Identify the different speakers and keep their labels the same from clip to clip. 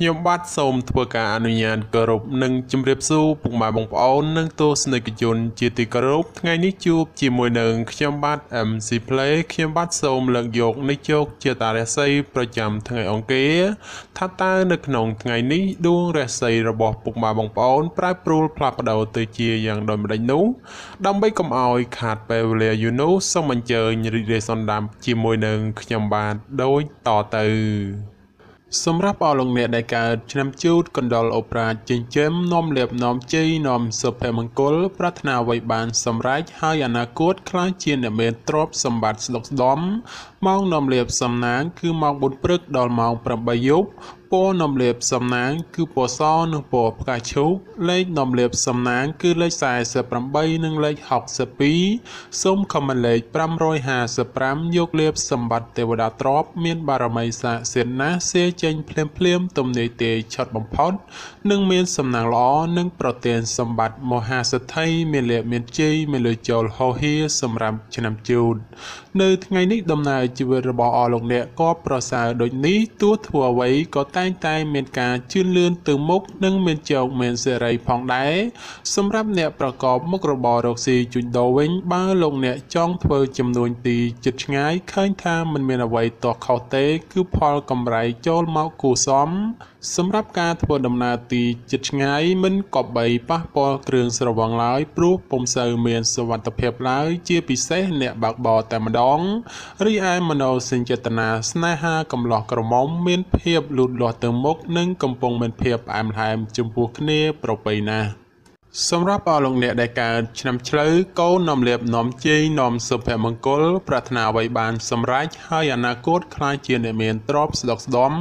Speaker 1: ខ្ញុំបាទសូមធ្វើការអនុញ្ញាតគោរពនិងជម្រាបសួរពុកម៉ែបងប្អូននិងទស្សនិកជនជាទីគោរពថ្ងៃនេះជួបជាមួយនឹងខ្ញុំបាទ MC Play ខ្ញុំបាទសូមលើកយកនៃជោគជាតារាសីប្រចាំថ្ងៃអង្គារថាតើនៅក្នុងថ្ងៃនេះដួងរាសីរបស់ពុកម៉ែបងប្អូនប្រែប្រួលផ្លាស់ប្ដូរទៅជាយ៉ាងដូចម្ដេចនោះដើម្បីកុំឲ្យខាតពេលវេលាយូរនោះសូមអញ្ជើញរីករាយសន្តាប់ជាមួយនឹងខ្ញុំបាទដូចតទៅសម្រាប់អស់លោកអ្នកដែលកើតឆ្នាំជូតកណ្ដុរអូប្រាចិញ្ចឹមនាំលៀបនាំជ័យនាំសុភមង្គលប្រាថ្នាអ្វីបានសម្រេចហើយអនាគតខ្លាចជាអ្នកមានទ្រព្យសម្បត្តិស្ដុកស្ដំម៉ោងនាំលៀបសំណាងគឺម៉ោង4ព្រឹកដល់ម៉ោង8យប់ពណ៌នាំលៀបសំណាងគឺពណ៌សនិងពណ៌ផ្កាឈូកលេខនាំលៀបសំណាងគឺលេខ48និងលេខ62សូមខមមិនលេខ555យកលៀបសម្បត្តិទេវតាទ្រព្យមានបារមីស័ក្តិសិទ្ធិណាស់សេចេញភ្លាមទំនាយទេឆត់បំផុតនិងមានសំណាងល្អនិងប្រទានសម្បត្តិមហាសិទ្ធិមានលៀបមានជ័យមានលុយចូលហោហៀសម្រាប់ឆ្នាំជូតនៅថ្ងៃនេះដំណើរជីវិតរបស់អស់លោកអ្នកក៏ប្រសើរដូចនេះទោះធ្វើអ្វីក៏តែងតែមានការជឿនលឿនទៅមុខនិងមានជោគមានសេរីផងដែរសម្រាប់អ្នកប្រកបមុខរបររកស៊ីជួញដូរវិញបើលោកអ្នកចង់ធ្វើចំនួនទីចិត្តឆ្ងាយឃើញថាមិនមានអ្វីទាស់ខុសទេគឺផលកម្រៃចូលមកគួរសមសម្រាប់ការធ្វើដំណើរទីចិត្តឆ្ងាយមិនក៏បីប៉ះពាល់គ្រឿងស្រវឹងឡើយព្រោះពុំសូវមានសុវត្ថិភាពឡើយជាពិសេសអ្នកបើកបរតែម្ដងរីឯមនោសញ្ចេតនាស្នេហាកំឡោះក្រមុំមានភាពលូតលាស់ទៅមុខនិងកំពុងមានភាពផ្អែមល្ហែមចំពោះគ្នាប្រពៃណាស់សម្រាប់អស់លោកអ្នកដែលកើតឆ្នាំឆ្លូវកូននាំលៀបនាំជ័យនាំសុភមង្គលប្រាថ្នាអ្វីបានសម្រេចហើយអនាគតខ្លាចជាអ្នកមានទ្រព្យស្ដុកស្ដំ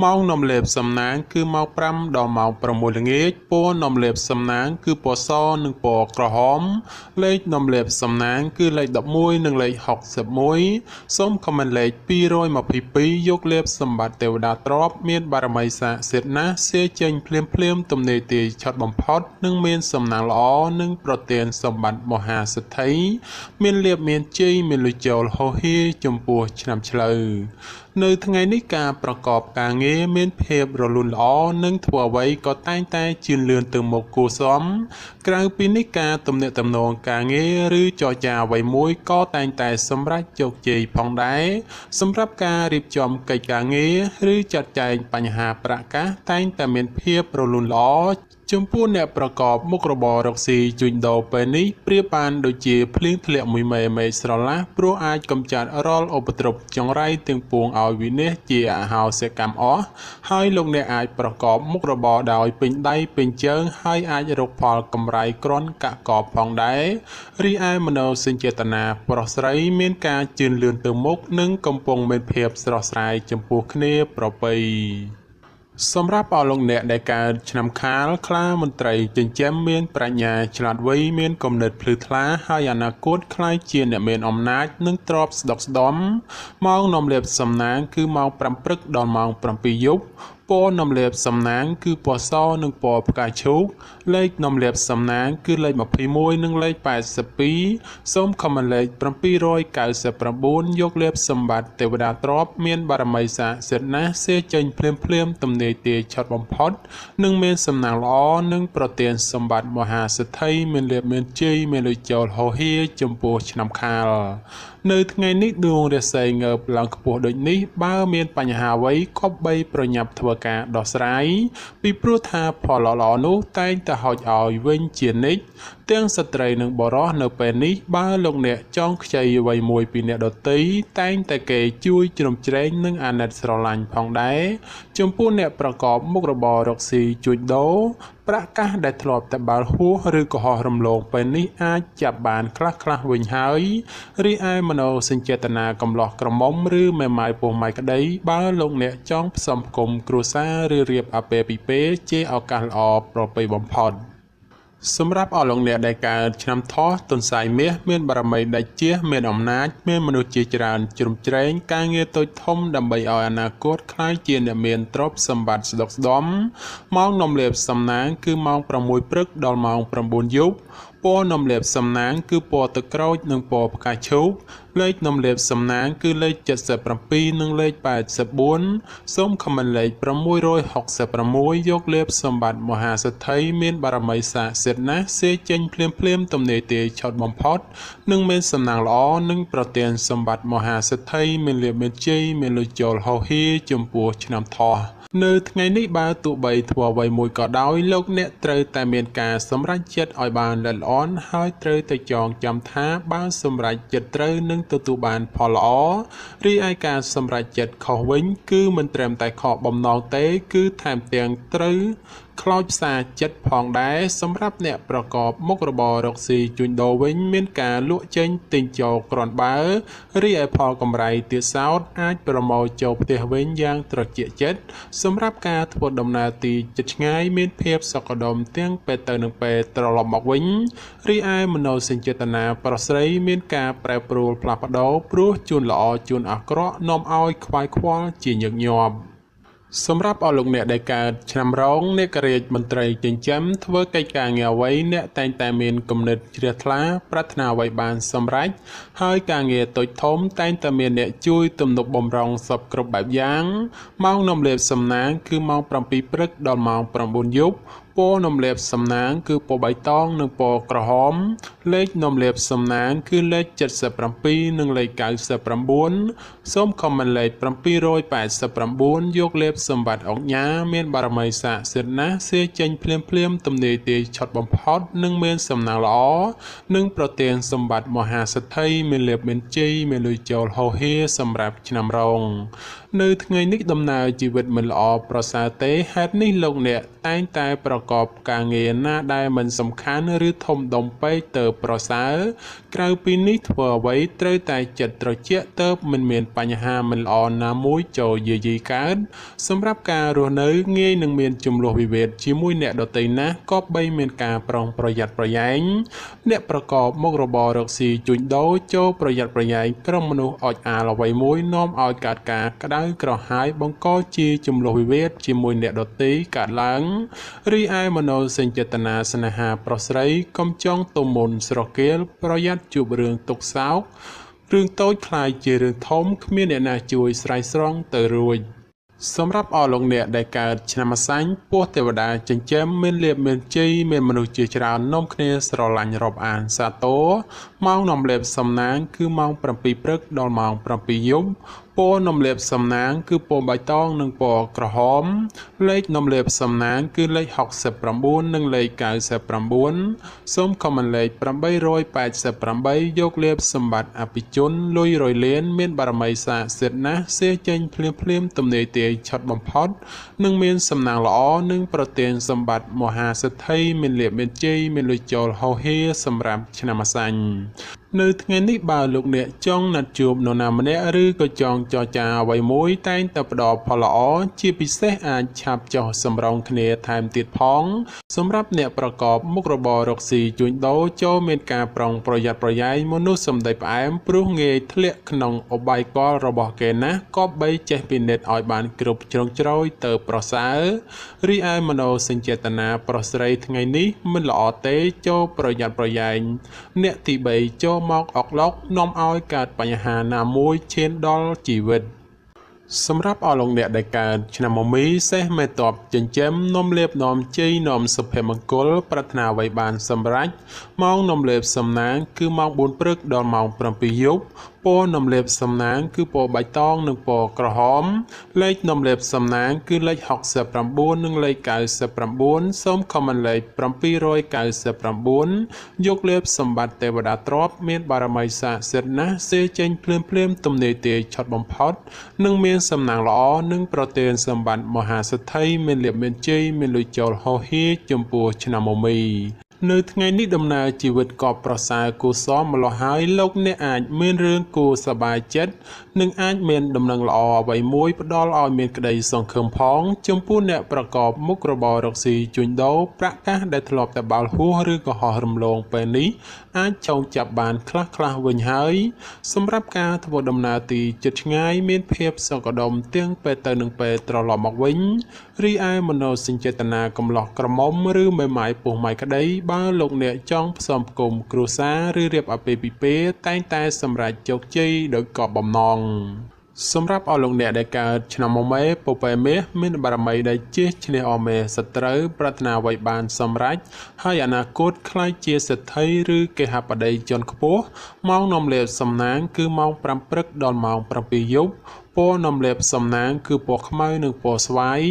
Speaker 1: ម៉ោងនាំលៀបសំណាងគឺម៉ោង5ដល់ម៉ោង6ល្ងាចពណ៌នាំលៀបសំណាងគឺពណ៌សនិងពណ៌ក្រហមលេខនាំលៀបសំណាងគឺលេខ11និងលេខ61សូមខមមិនលេខ222យកលៀបសម្បត្តិទេវតាទ្រព្យមានបារមីស័ក្តិសិទ្ធិណាស់សេចេញភ្លាមទំនេរទីឆត់បំផុតនិងមានសំណាងល្អនិងប្រទានសម្បត្តិមហាសិទ្ធិមានលៀបមានជ័យមានលុយចូលហោហៀចំពោះឆ្នាំឆ្លូវនៅថ្ងៃនេះការប្រកបការងារមានភាពរលូនល្អនិងធ្វើអ្វីក៏តែងតែជឿនលឿនទៅមុខគួរសមក្រៅពីនេះការទំនាក់ទំនងការងារឬចរចាអ្វីមួយក៏តែងតែសម្រេចជោគជ័យផងដែរសម្រាប់ការរៀបចំកិច្ចការងារឬចាត់ចែងបញ្ហាប្រាក់កាសតែងតែមានភាពរលូនល្អចំពោះអ្នកប្រកបមុខរបររកស៊ីជួញដូរពេលនេះប្រៀបបានដូចជាភ្លៀងធ្លាក់មួយមេឃស្រឡះព្រោះអាចកម្ចាត់រាល់ឧបទ្រពចង្រៃទាំងពួងឲ្យវិនាសជាអហោសិកម្មអស់ហើយលោកអ្នកអាចប្រកបមុខរបរដោយពេញដៃពេញជើងហើយអាចរកផលកម្រៃគ្រាន់កាក់កបផងដែររីឯមនោសញ្ចេតនាប្រុសស្រីមានការជឿនលឿនទៅមុខនិងកំពុងមានភាពស្រស់ស្រាយចំពោះគ្នាប្រពៃសម្រាប់អស់លោកអ្នកដែលកើតឆ្នាំខាលខ្លាមន្ត្រីចិញ្ចឹមមានប្រាជ្ញាឆ្លាតវៃមានគំនិតភ្លឺថ្លាហើយអនាគតខ្លាយជាអ្នកមានអំណាចនិងទ្រព្យស្ដុកស្ដំម៉ោងនាំលៀបសំណាងគឺម៉ោង5ព្រឹកដល់ម៉ោង7យប់ពណ៌នាំលៀបសំណាងគឺពណ៌សនិងពណ៌ផ្កាឈូកលេខនាំលៀបសំណាងគឺលេខ21និងលេខ82សូមខមមិនលេខ799យកលៀបសម្បត្តិទេវតាទ្រព្យមានបារមីស័ក្តិសិទ្ធិណាស់សេចេញភ្លាមទំនាយទាឆត់បំផុតនិងមានសំណាងល្អនិងប្រទានសម្បត្តិមហាសិទ្ធិមានលៀបមានជ័យមានលុយចូលហោហៀចំពោះឆ្នាំខាលនៅថ្ងៃនេះដួងរាសីងើបឡើងខ្ពស់ដូចនេះបើមានបញ្ហាអ្វីក៏បីប្រញាប់ធ្វើការដោះស្រាយពីព្រោះថាផលល្អនោះតែងតែហុចឲ្យវិញជានិច្ចទាំងស្ត្រីនិងបុរសនៅពេលនេះបើលោកអ្នកចង់ខ្ចីអ្វីមួយពីអ្នកដទៃតែងតែគេជួយជ្រោមជ្រែងនិងអាណិតស្រឡាញ់ផងដែរចំពោះអ្នកប្រកបមុខរបររកស៊ីជួញដូរប្រាក់កាសដែលធ្លាប់តែបាល់ហួសឬក៏ហោះរំលងពេលនេះអាចចាប់បានខ្លះវិញហើយរីឯមនោសញ្ចេតនាកំឡោះក្រមុំឬមេម៉ាយពោះម៉ាយក្តីបើលោកអ្នកចង់ផ្សំផ្គុំគ្រួសារឬរៀបអាពាហ៍ពិពាហ៍ជាឱកាសល្អប្រពៃបំផុតសម្រាប់អស់លោកអ្នកដែលកើតឆ្នាំថោះទុនសាយមាសមានបារមីដាច់ជះមានអំណាចមានមនុស្សជាច្រើនជ្រោមជ្រែងការងារតូចធំដើម្បីឲ្យអនាគតខ្លាយជាអ្នកមានទ្រព្យសម្បត្តិស្ដុកស្ដំម៉ោងនាំលៀបសំណាងគឺម៉ោង6ព្រឹកដល់ម៉ោង9យប់ព ពណ៌នំលាបសំណាងគឺពណ៌ទឹកក្រូចនិងពណ៌ផ្កាឈូកលេខនំលាបសំណាងគឺលេខ77និងលេខ84សូមខមមិនលេខ666យកលាបសម្បត្តិមហាសិទ្ធិមានបារមីស័ក្តិសិទ្ធិណាស់សេចេញភ្លាមទំនេរទាយឆុតបំផុតនិងមានសំណាងល្អនិងប្រទានសម្បត្តិមហាសិទ្ធិមានលាបមានជ័យមានលុយចូលហោហៀចំពោះឆ្នាំថោះនៅថ្ងៃនេះបើទោះបីធ្វើអ្វីមួយក៏ដោយលោកអ្នកត្រូវតែមានការសម្រេចចិត្តឲ្យបានល្អិតល្អន់ហើយត្រូវតែចងចាំថាបើសម្រេចចិត្តត្រូវនឹងទទួលបានផលល្អរីឯការសម្រេចចិត្តខុសវិញគឺមិនត្រឹមតែខកបំណងទេគឺថែមទាំងត្រូវខ្លោចផ្សាចិត្តផងដែរសម្រាប់អ្នកប្រកបមុខរបររកស៊ីជួញដូរវិញមានការលក់ចេញទិញចូលគ្រាន់បើរីឯផលកម្រៃទៀតសោតអាចប្រមូលចូលផ្ទះវិញយ៉ាងត្រជាក់ចិត្តសម្រាប់ការធ្វើដំណើរទីជិតឆ្ងាយមានភាពសុខដុមទាំងពេលទៅនិងពេលត្រឡប់មកវិញរីឯមនោសញ្ចេតនាប្រស្រីមានការប្រែប្រួលផ្លាស់ប្ដូរព្រោះជួនល្អជួនអាក្រក់នាំឲ្យខ្វាយខ្វល់ជាញឹកញាប់សម្រាប់អស់លោកអ្នកដែលកើតឆ្នាំរោងអ្នករាជមន្ត្រីចិញ្ចឹមធ្វើកិច្ចការងារអ្វីអ្នកតែងតែមានគំនិតជ្រះថ្លាប្រាថ្នាអ្វីបានសម្រេចហើយការងារតូចធំតែងតែមានអ្នកជួយទំនុកបម្រុងសពគ្រប់បែបយ៉ាងម៉ោងនំលាបសំណាងគឺម៉ោង7ព្រឹកដល់ម៉ោង9យប់ពណ៌នំលាបសំណាងគឺពណ៌បៃតងនិងពណ៌ក្រហមលេខនំលាបសំណាងគឺលេខ77និងលេខ99សូមខមមិនលេខ789យកលេបសម្បត្តិអង្គញាមានបារមីស័ក្តិសិទ្ធិណាស់សេចេញភ្លាមទំនេរទាយឆុតបំផុតនិងមានសំណាងល្អនិងប្រទានសម្បត្តិមហាសិទ្ធិមានលេបមានជ័យមានលុយចូលហោហៀសម្រាប់ឆ្នាំរោងនៅថ្ងៃនេះដំណើរជីវិតមិនល្អប្រសើរទេហេតុនេះលោកអ្នកតែងតែប្រកបការងារណាដែលមិនសំខាន់ឬធំដុំពេកទៅប្រសើរក្រៅពីនេះធ្វើអ្វីត្រូវតែចិត្តត្រជាក់ទៅមិនមានបញ្ហាមិនល្អណាមួយចូលយាយីកើតសម្រាប់ការរស់នៅងាយនឹងមានជម្លោះវិវាទជាមួយអ្នកដទៃណាស់ក៏បីមានការប្រុងប្រយ័ត្នប្រយែងអ្នកប្រកបមុខរបររកស៊ីជួញដូរចូលប្រយ័ត្នប្រយែងក្រុមមនុស្សអុចអាលអ្វីមួយនាំឲ្យកើតការក្តៅក្រហាយបង្កជាជម្លោះវិវាទជាមួយអ្នកដទៃកើតឡើងរីឯមនោសញ្ចេតនាស្នេហាប្រុសស្រីកុំចង់ទុំមុនស្រគាលប្រយ័ត្នជួបរឿងទុក្ខសោករឿងតូចคล้ายជារឿងធំគ្មានអ្នកណាជួយស្រ័យស្រង់ទៅរួចសម្រាប់អស់លោកអ្នកដែលកើតឆ្នាំម្សាញ់ពស់ទេវតាចិញ្ចឹមមានលៀបមានជ័យមានមនុស្សជាច្រើននាំគ្នាស្រឡាញ់រាប់អានសាទរម៉ោងនំលាបសំណាងគឺម៉ោង7ព្រឹកដល់ម៉ោង7យប់ពណ៌នំលាបសំណាងគឺពណ៌បៃតងនិងពណ៌ក្រហមលេខនំលាបសំណាងគឺលេខ69និងលេខ99សូមខមមិនលេខ888យកលាបសម្បត្តិអភិជនលុយរយលានមានបារមីស័ក្តិសិទ្ធិណាស់សេចេញភ្លាមទំនេរទាយឆុតបំផុតនិងមានសំណាងល្អនិងប្រទានសម្បត្តិមហាសិទ្ធិមានលាបមានជ័យមានលុយចូលហោហៀសម្រាប់ឆ្នាំម្សាញ់នៅថ្ងៃនេះបើលោកអ្នកចង់ណាត់ជួបនរណាម្នាក់ឬក៏ចង់ចរចាអ្វីមួយតែងតែផ្ដល់ផលល្អជាពិសេសអាចឆាប់ចោះសម្រងគ្នាថែមទៀតផងសម្រាប់អ្នកប្រកបមុខរបររកស៊ីជួញដូរចូលមានការប្រុងប្រយ័ត្នប្រយែងមនុស្សសម្ដីផ្អែមព្រោះងាយធ្លាក់ក្នុងអបាយកលរបស់គេណាស់ក៏បីចេះពិនិត្យឲ្យបានគ្រប់ជ្រុងជ្រោយទៅប្រសើររីឯមនោសញ្ចេតនាប្រុសស្រីថ្ងៃនេះមិនល្អទេចូលប្រយ័ត្នប្រយែងអ្នកទី3ចូលមកអុកឡុកនាំឲ្យកើតបញ្ហាណាមួយឈានដល់ជីវិតសម្រាប់អស់លោកអ្នកដែលកើតឆ្នាំមមីសេះមេតបចិញ្ចឹមនាំលេបនាំជ័យនាំសុភមង្គលប្រាថ្នាអ្វីបានសម្រេចម៉ោងនាំលេបសំណាងគឺម៉ោង4ព្រឹកដល់ម៉ោង7យប់ពណ៌នំលាបសំណាងគឺពណ៌បៃតងនិងពណ៌ក្រហមលេខនំលាបសំណាងគឺលេខ69និងលេខ99សូមខមមិនលេខ799យកលេបសម្បត្តិទេវតាទ្រព្យមានបារមីស័ក្តិសិទ្ធិណាស់សេចេញភ្លាមទំនេរទាយឆុតបំផុតនិងមានសំណាងល្អនិងប្រទានសម្បត្តិមហាសិទ្ធិមានលាភមានជ័យមានលុយចូលហោហៀចំពោះឆ្នាំមមីនៅថ្ងៃនេះដំណើរជីវិតក៏ប្រសើរគួរសមម្ល៉េះហើយលោកអ្នកអាចមានរឿងគួរសប្បាយចិត្តនិងអាចមានដំណឹងល្អអ្វីមួយផ្ដល់ឲ្យមានក្តីសង្ឃឹមផងចំពោះអ្នកប្រកបមុខរបររកស៊ីជួញដូរប្រាក់កាសដែលធ្លាប់តែបាល់ហួសឬក៏ហោះរំលងពេលនេះអាចចងចាប់បានខ្លះវិញហើយសម្រាប់ការធ្វើដំណើរទីជិតឆ្ងាយមានភាពសុខដុមទាំងពេលទៅនិងពេលត្រឡប់មកវិញរីឯមនោសញ្ចេតនាកំឡោះក្រមុំឬមេម៉ាយពោះម៉ាយក្តី បើលោកអ្នកចង់ផ្សំផ្គុំគ្រួសារឬរៀបអាពាហ៍ពិពាហ៍តែងតែសម្រេចជោគជ័យដោយគោលបំណងសម្រាប់អស់លោកអ្នកដែលកើតឆ្នាំមមេពពែមាសមានបារមីដែលជះឈ្នះអមេសត្រូវប្រាថ្នាអ្វីបានសម្រេចហើយអនាគតខ្លាយជាសេដ្ឋីឬគេហបតីជាន់ខ្ពស់ម៉ោងនាំលេបសំណាងគឺម៉ោង5ព្រឹកដល់ម៉ោង7យប់ពណ៌នាំលេបសំណាងគឺពណ៌ខ្មៅនិងពណ៌ស្វាយ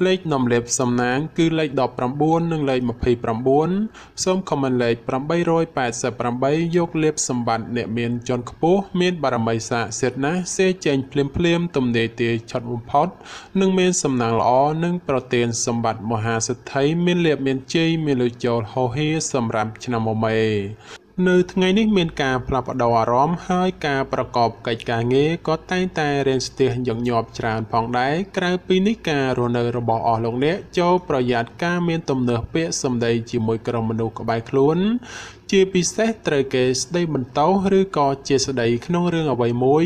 Speaker 1: លេខនាំលេបសំណាងគឺលេខ19និងលេខ29សូមខមមិនលេខ888យកលេបសម្បត្តិអ្នកមានជាន់ខ្ពស់មានបារមីស័ក្តិសិទ្ធិណាស់សេចេញភ្លាមទំនេរទាឆត់បំផុតនិងមានសំណាងល្អនិងប្រទានសម្បត្តិមហាសេដ្ឋីមានលេបមានជ័យមានលុយចូលហោហៀសម្រាប់ឆ្នាំមមេនៅថ្ងៃនេះមានការផ្លាស់ប្ដូរអារម្មណ៍ហើយការប្រកបកិច្ចការងារក៏តែងតែរៀនស្ទះញឹកញាប់ច្រើនផងដែរក្រៅពីនេះការរស់នៅរបស់អស់លោកអ្នកចូលប្រយ័ត្នការមានទំនាស់ពាក្យសម្ដីជាមួយក្រុមមនុស្សក្បែរខ្លួនជាពិសេសត្រូវគេស្ដីបន្តោសឬក៏ជាស្ដីក្នុងរឿងអ្វីមួយ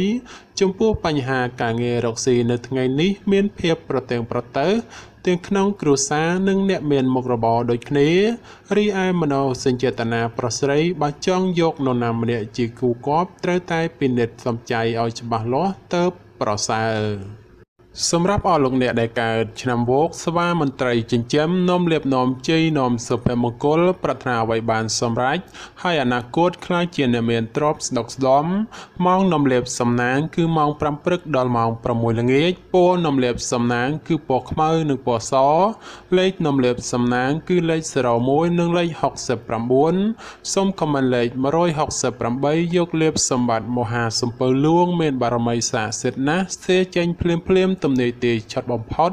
Speaker 1: ចំពោះបញ្ហាការងាររកស៊ីនៅថ្ងៃនេះមានភាពប្រទែងប្រទើសទាំងក្នុងគ្រួសារនិងអ្នកមានមុខរបរដូចគ្នារីឯមនោសញ្ចេតនាប្រុសស្រីបើចង់យកនរណាម្នាក់ជាគូគប់ត្រូវតែពិនិត្យសំចៃឲ្យច្បាស់លាស់ទើបប្រសើរសម្រាប់អស់លោកអ្នកដែលកើតឆ្នាំវោកស្វាមន្ត្រីចិញ្ចឹមនាំលៀបនាំជ័យនាំសុភមង្គលប្រាថ្នាអ្វីបានសម្រេចហើយអនាគតខ្លាចជាអ្នកមានទ្រព្យស្ដុកស្ដំម៉ោងនាំលៀបសំណាងគឺម៉ោង5ព្រឹកដល់ម៉ោង6ល្ងាចពណ៌នាំលៀបសំណាងគឺពណ៌ខ្មៅនិងពណ៌សលេខនាំលៀបសំណាងគឺលេខ01និងលេខ69សូមខមមិនលេខ168យកលៀបសម្បត្តិមហាសម្ពៅលួងមានបារមីស័ក្តិសិទ្ធិណាស់សេចេញភ្លាមទំនេរទាឆត់បំផុត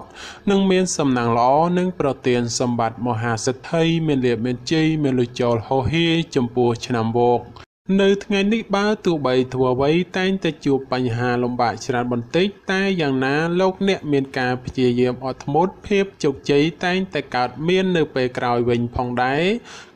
Speaker 1: និងមានសំណាងល្អនិងប្រទានសម្បត្តិមហាសេដ្ឋីមានលៀបមានជ័យមានលុយចូលហោហៀចំពោះឆ្នាំវោកនៅថ្ងៃនេះបើទោះបីធ្វើអ្វីតែងតែជួបបញ្ហាលំបាកច្រើនបន្តិចតែយ៉ាងណាលោកអ្នកមានការព្យាយាមអត់ធ្មត់ភាពជោគជ័យតែងតែកើតមាននៅពេលក្រោយវិញផងដែរ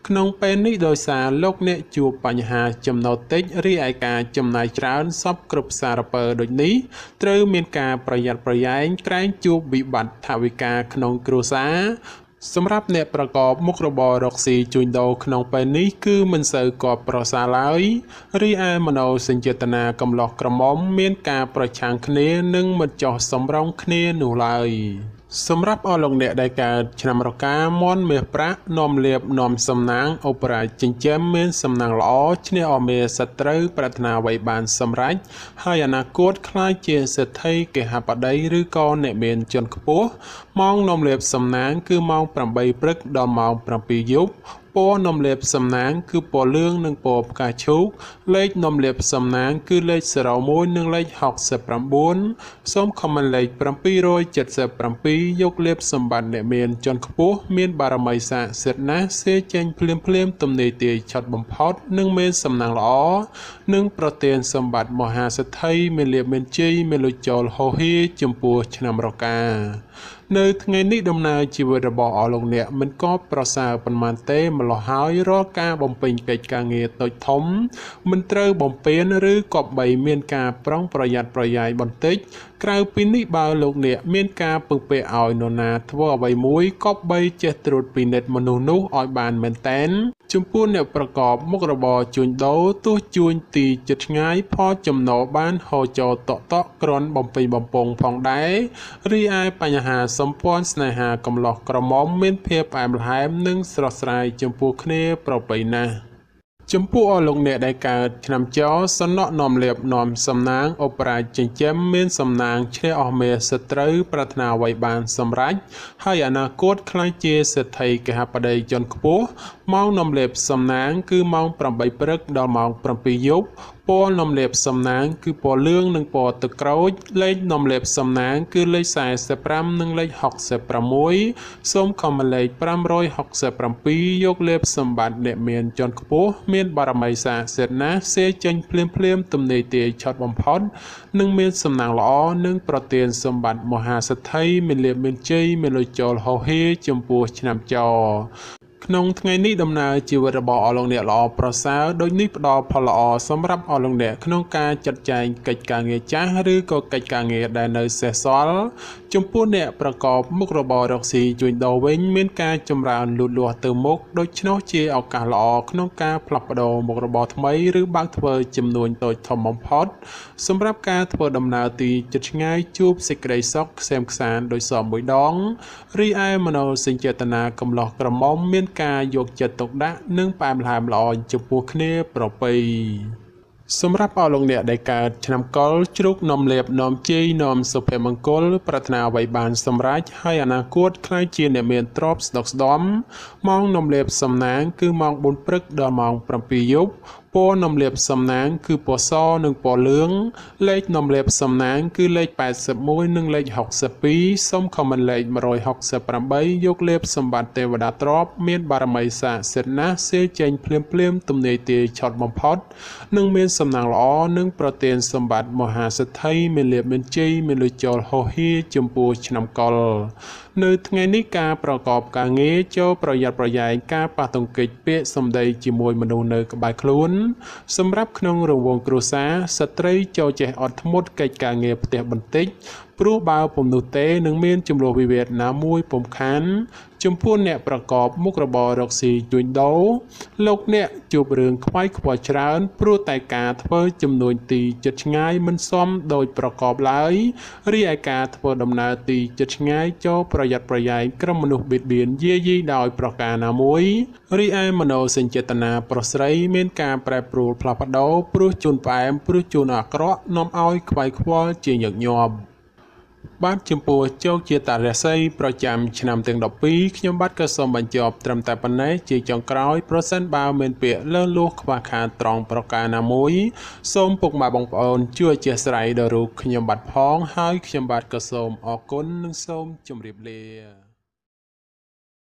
Speaker 1: ក្នុងពេលនេះដោយសារលោកអ្នកជួបបញ្ហាចំណូលតិចរីឯការចំណាយច្រើនសពគ្រប់សារពើដូចនេះត្រូវមានការប្រយ័ត្នប្រយែងក្រែងជួបវិបត្តិថវិកាក្នុងគ្រួសារសម្រាប់អ្នកប្រកបមុខរបររកស៊ីជួញដូរក្នុងពេលនេះគឺមិនសូវគាប់ប្រសើរឡើយរីឯមនោសញ្ចេតនាកំឡោះក្រមុំមានការប្រឆាំងគ្នានិងមិនចោះសម្រងគ្នានោះឡើយសម្រាប់អស់លោកអ្នកដែលកើតឆ្នាំរកាមន់មាសប្រាក់នាំលៀបនាំសំណាងអូបរ៉ាចិញ្ចឹមមានសំណាងល្អឈ្នះអមេសត្រូវប្រាថ្នាអ្វីបានសម្រេចហើយអនាគតខ្លាចជាសេដ្ឋីគេហបតីឬក៏អ្នកមានជាន់ខ្ពស់ម៉ោងនាំលៀបសំណាងគឺម៉ោង8ព្រឹកដល់ម៉ោង7យប់ពណ៌នាំលេបសំណាងគឺពណ៌លឿងនិងពណ៌ផ្កាឈូកលេខនាំលេបសំណាងគឺលេខ01និងលេខ69សូមខមមិនលេខ777យកលេបសម្បត្តិអ្នកមានជាន់ខ្ពស់មានបារមីស័ក្តិសិទ្ធិណាស់សេចេញភ្លាមទំនេរទាឆត់បំផុតនិងមានសំណាងល្អនិងប្រទានសម្បត្តិមហាសេដ្ឋីមានលៀបមានជ័យមានលុយចូលហោហៀចំពោះឆ្នាំរកានៅថ្ងៃនេះដំណើរជីវិតរបស់អស់លោកអ្នកមិនក៏ប្រសើរប៉ុន្មានទេម្ល៉េះហើយរាល់ការបំពេញកិច្ចការងារតូចធំមិនត្រូវបំពេញឬក៏បីមានការប្រុងប្រយ័ត្នប្រយែងបន្តិចក្រៅពីនេះបើលោកអ្នកមានការពឹងពាក់ឲ្យនរណាធ្វើអ្វីមួយក៏បីចេះត្រួតពិនិត្យមនុស្សនោះឲ្យបានមែនតែនចំពោះអ្នកប្រកបមុខរបរជួញដូរទោះជួញទីជិតឆ្ងាយផលចំណូលបានហូរចូលតក់គ្រាន់បំពេញបំពង់ផងដែររីឯបញ្ហាសម្ព័ន្ធស្នេហាកំឡោះក្រមុំមានភាពផ្អែមល្ហែមនិងស្រស់ស្រាយចំពោះគ្នាប្រពៃណាស់ចំពោះអស់លោកអ្នកដែលកើតឆ្នាំចោសំណក់នាំលៀបនាំសំណាងអូបរ៉ាចិញ្ចឹមមានសំណាងឈ្នះអស់មេសត្រូវប្រាថ្នាអ្វីបានសម្រេចហើយអនាគតខ្លាចជាសេដ្ឋីកហបតីជាន់ខ្ពស់ម៉ោងនាំលៀបសំណាងគឺម៉ោង8ព្រឹកដល់ម៉ោង7យប់ពណ៌នាំលេបសំណាងគឺពណ៌លឿងនិងពណ៌ទឹកក្រូចលេខនាំលេបសំណាងគឺលេខ45និងលេខ66សូមខមលេខ567យកលេបសម្បត្តិអ្នកមានជាន់ខ្ពស់មានបារមីស័ក្តិសិទ្ធិណាស់សេចេញភ្លាមទំនេរទាឆត់បំផុតនិងមានសំណាងល្អនិងប្រទានសម្បត្តិមហាសេដ្ឋីមានលៀបមានជ័យមានលុយចូលហោហៀចំពោះឆ្នាំចោក្នុងថ្ងៃនេះដំណើរជីវិតរបស់អស់លោកអ្នកល្អប្រសើរដូចនេះផ្ដល់ផលល្អសម្រាប់អស់លោកអ្នកក្នុងការចាត់ចែងកិច្ចការងារចាស់ឬក៏កិច្ចការងារដែលនៅសេសសល់ ចំពោះអ្នកប្រកបមុខរបររកស៊ីជួញដូរវិញមានការចម្រើនលូតលាស់ទៅមុខដូច្នោះជាឱកាសល្អក្នុងការផ្លាស់ប្ដូរមុខរបរថ្មីឬបើកធ្វើចំនួនតូចធំបំផុតសម្រាប់ការធ្វើដំណើរទីជិតឆ្ងាយជួបសេចក្តីសុខក្សេមក្សាន្តដោយសមមួយដងរីឯមនោសញ្ចេតនាកំឡោះក្រមុំមានការយកចិត្តទុកដាក់និងផ្អែមល្ហែមល្អចំពោះគ្នាប្រពៃសម្រាប់អស់លោកអ្នកដែលកើតឆ្នាំកុរជ្រូកនាំលាភនាំជ័យនាំសុភមង្គលប្រាថ្នាអ្វីបានសម្រេចហើយអនាគតខ្លាចជាអ្នកមានទ្រព្យស្ដុកស្ដម្ភម៉ោងនាំលាភសំណាងគឺម៉ោង4ព្រឹកដល់ម៉ោង7យប់ពណ៌នាំលាភសំណាងគឺពណ៌សនិងពណ៌លឿងលេខនាំលាភសំណាងគឺលេខ81និងលេខ62សូមខមមិនលេខ168យកលេខសម្បត្តិទេវតាទ្រព្យមានបារមីស័ក្តិសិទ្ធិណាស់សេចេញភ្លាមទំនាយទាយឆត់បំផុតនិងមានសំណាងល្អនិងប្រទានសម្បត្តិមហាសិទ្ធិមានលាភមានជ័យមានលុយចូលហោហៀចំពោះឆ្នាំកុរនៅថ្ងៃនេះការប្រកបការងារចូលប្រយ័ត្នប្រយែងការប៉ះទង្គិចពាក្យសម្ដីជាមួយមនុស្សនៅក្បែរខ្លួនសម្រាប់ក្នុងរង្វង់គ្រួសារស្ត្រីចូលចេះអត់ធ្មត់កិច្ចការងារផ្ទះបន្តិចព្រោះបើពុំនោះទេនឹងមានចំនួនវិវាទណាមួយពុំខានចំពោះអ្នកប្រកបមុខរបររកស៊ីជួញដូរលោកអ្នកជួបរឿងខ្វាយខ្វល់ច្រើនព្រោះតែការធ្វើចំនួនទីជិតឆ្ងាយមិនសមដោយប្រកបឡើយរីឯការធ្វើដំណើរទីជិតឆ្ងាយចូលប្រយ័ត្នប្រយែងក្រុមមនុស្សបៀតបៀនយាយីដោយប្រការណាមួយរីឯមនោសញ្ចេតនាប្រុសស្រីមានការប្រែប្រួលផ្លាស់ប្ដូរព្រោះជូនផ្អែមព្រោះជូនអាក្រក់នាំឲ្យខ្វាយខ្វល់ជាញឹកញាប់បាទចំពោះជោគជាតារាសីប្រចាំឆ្នាំទាំង12ខ្ញុំបាទក៏សូមបញ្ចប់ត្រឹមតែប៉ុណ្ណេះជាចុងក្រោយប្រសិនបើមានពាក្យលើសលួសខ្វះខាតត្រង់ប្រការណាមួយសូមពុកម៉ែបងប្អូនជួយអធ្យាស្រ័យដល់រូបខ្ញុំបាទផងហើយខ្ញុំបាទក៏សូមអរគុណនិងសូមជម្រាបលា